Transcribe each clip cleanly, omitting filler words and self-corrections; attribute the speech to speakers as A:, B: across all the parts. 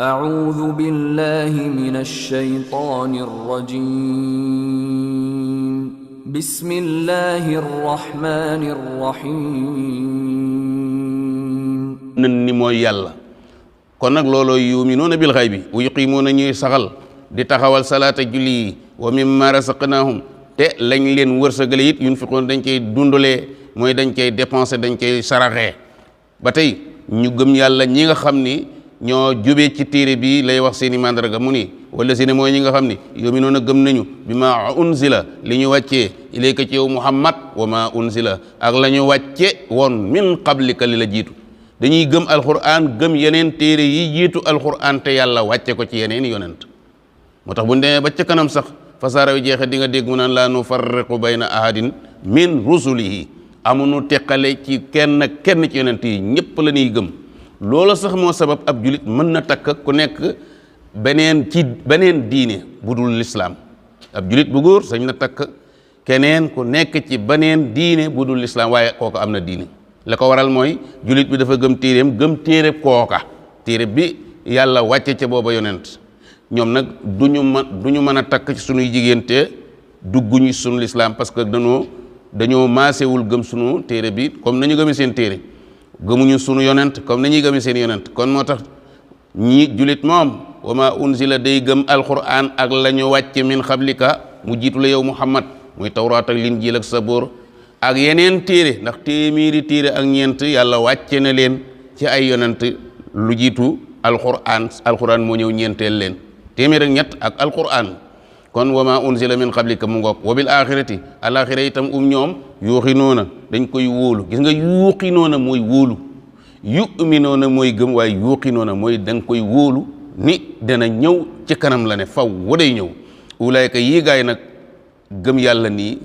A: أعوذ بالله من الشيطان الرجيم بسم الله الرحمن الرحيم
B: nan ni mooy yàlla kon nag looloo yuminuuna bil xaybi wa yuqimuuna ñuy saxal di taxawal salaata julli yi wa mimma rasaqnaahum te lañ leen wërsëgale it yunfiquun dañ koy dundalee mooy dañ koy dépenser dañ koy saraxee ba tey ñu gëm yàlla ñi nga xam ni ñoo jubee ci téere bi lay wax seeni mandarga mu ni wala si ne mooy ñi nga xam ni yuminuuna gëm nañu bi ma unzila li ñu wàccee ilayka ci yow muhammad wa ma unzila ak la ñu wàcce woon min qablika li la jiitu dañuy gëm alquran gëm yeneen téere yi jiitu alquran te yàlla wàcce ko ci yeneen yonent moo tax bu ñu demee ba ca kanam sax fasaara wi jeexe di nga dégg mu naan laa nufarriqu bayna ahadin min rusulihi amuñu teqale ci kenn ci yonent yi ñëpp la ñuy gëm loola sax moo sabab ab julit mën na takk ku nekk beneen diine bu dul lislaam ab julit bu góor sañ na takk keneen ku nekk ci beneen diine bu dul lislaam waaye kooka am na diine la ko waral mooy julit bi dafa gëm téereem gëm téere kooka téere bi yàlla wàcce ca booba yonent ñoom nag duñu mën a takk ci sunuy jigéen te dugguñu sunu lislaam parce que dañoo maasewul gëm sunu téere bi comme nañu gëmee seen téere gëmuñu sunu yonent comme nañuy gëmee seen yonent kon moo tax ñi julit moom wa ma unzila day gëm alquran ak la ñu wàcce min xablika mu jiitu la yow muhammad muy tawraat ak linjiil ak saboor ak yeneen téere ndax téeméeri téere ak ñeent yàlla wàcce na leen ci ay yonent lu jiitu alquran moo ñëw ñeenteel leen téeméer ak ñett ak alquran kon wa ma unzila min qablika mu ngoog wa bil axirati alaxira itam ñoom yuuxinoona dañ koy wóolu gis nga yuuxinoona mooy wóolu yuminoona mooy gëm waaye yuuxinoona mooy da nga koy wóolu ni dana ñëw ci kanam la ne faw waday ñëw ulaayka yii gaay nag gëm yàlla nii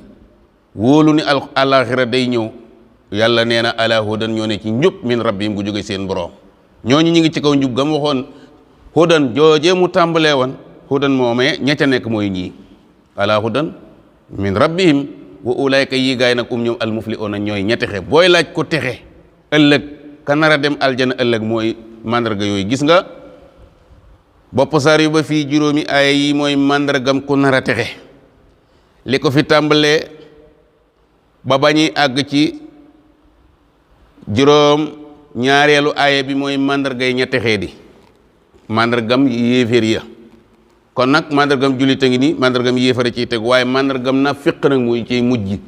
B: wóolu ni alaxira day ñëw yàlla nee na ala hudan ñoo ne ci njub min rabbihim gu jóge seen borom ñooñu ñi ngi ci kaw njub gam waxoon hudan joojee mu tàmbalee woon hudan moomee ña ca nekk mooy ñii ala hudan min rabbihim wa ulaayka yi gaay nag ñoom almuflihuuna ñooy ña texe booy laaj ko texe ëllëg ka nar a dem aljana ëllëg mooy mandarga yooyu gis nga bopp saar yu ba fii juróomi aaya yi mooy mandargam ku nar a texe li ko fi tàmbalee ba bañuy àgg ci juróom ñaareelu aaya bi mooy mandargay ña texee di mandargam yéeféer ya kon nag mandargam jullit a ngi nii mandargam yéefare ciy teg waaye mandargam na fiq nag muy ciy mujj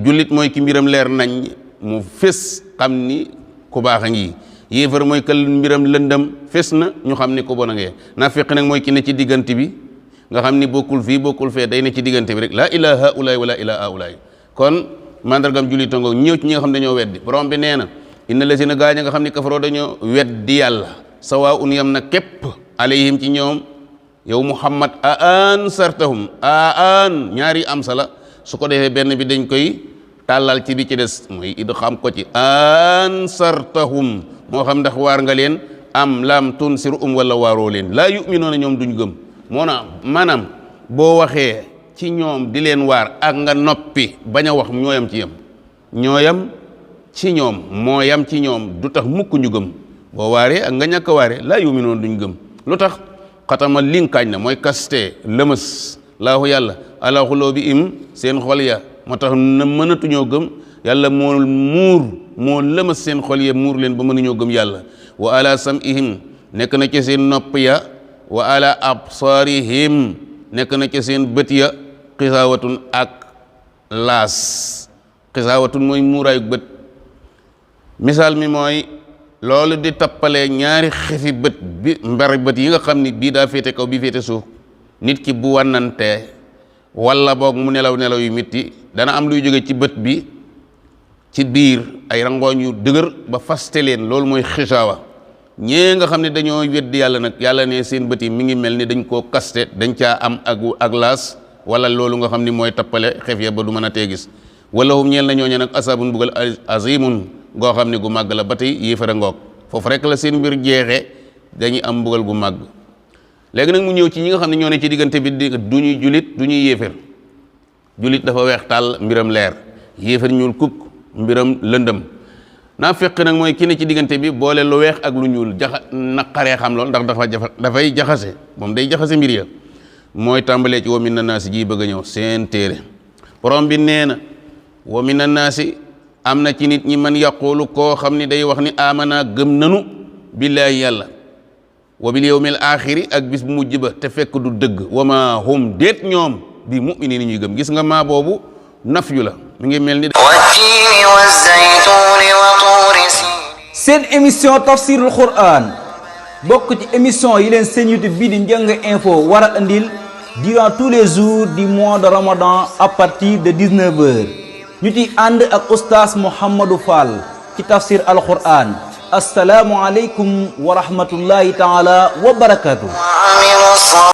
B: jullit mooy ki mbiram leer nañ mu fés xam ni ku baax a ngi yéefar mooy kal mbiram lëndëm fés na ñu xam ni ku bon a ngee na fiq nag mooy ki ne ci diggante bi nga xam ni bokkul fii bokkul fee day ne ci diggante bi rek laa ilaa haulaay wala ilaa haulaay kon mandargam jullit a ngoog ñëw ci ñi nga xam dañoo weddi borom bi nee na inna lazina gaa ñi nga xam ni kafaroo dañoo weddi yàlla sawaa un yam na képp alayhim ci ñoom yow muhammad ansartahum ñaari am sala su ko defee benn bi dañ koy tàllal ci bi ci des mooy idgham ko ci ansartahum moo xam ndax waar nga leen am lam tunsir wala waaroo leen laa yu'minuuna ñoom duñ gëm moo na maanaam boo waxee ci ñoom di leen waar ak nga noppi bañ a wax ñooyam ci yam ñooyam ci ñoom moo yam ci ñoom du tax mukk ñu gëm boo waaree ak nga ñàkk a waaree laa yu'minuuna duñ gëm lu tax xatama linkaañ na mooy kaste lëmës laahu yàlla ala xulubihim seen xol ya moo tax na mënatuñoo gëm yàlla moo lëmës seen xol ya muur leen ba mënuñoo gëm yàlla wa ala sam'ihim nekk na ci seen nopp ya wa ala absaarihim nekk na ci seen bët ya xisaawatun ak laas xisaawatun mooy muuraayu bët misaal mi mooy loolu di tappalee ñaari xefi bët bi mbari bët yi nga xam ni bii daa féete kaw bii féete suuf nit ki bu wànnantee walla boog mu nelaw yu metti dana am luy jóge ci bët bi ci biir ay rangooñ yu dëgër ba faste leen loolu mooy xisaawa ñee nga xam ne dañoo weddi yàlla nag yàlla ne seen bët yi mi ngi mel ni dañ koo kaste dañ caa am ak laas wala loolu nga xam ni mooy tappale xef ya ba du mën a tee gis wala hum ñeel na ñooñe nag asaabun bugal azimun goo xam ne gu màgg la ba tey yéefara ngoog foofu rek la seen mbir jeexee dañuy am mbugal gu màgg léegi nag mu ñëw ci ñi nga xam ne ñoo ne ci diggante bi du ñuy julit du ñuy yéefar julit dafa weex tàll mbiram leer yéefar ñuul kukk mbiram lëndëm naafiq nag mooy ki ne ci diggante bi boole lu weex ak lu ñuul naqaree xam lool ndax dafay jaxase moom day jaxase mbir ya mooy tàmbalee ci wa mina naasi ji bëgg a ñëw seen téere borom bi nee na wa mina naasi am na ci nit ñi man yaqulu koo xam ni day wax ni amana gëm nanu billaahi yàlla wa bil yawmil axiri ak bis bu mujj ba te fekk du dëgg wa ma hum déet ñoom bi mu'minin ñuy gëm gis nga maa boobu naf yu la mi ngi mel ni
C: seen émission tafsirul quran bokk ci émission yi leen seen YouTube bii di Ndiong Info war a andil durant tous les jours du mois de Ramadan à partir de 19h ñu ci ànd ak oustaz Mouhamadou Fall ci tafsir al quran asalaamualeykum wa rahmatullahi taala wa barakatuh.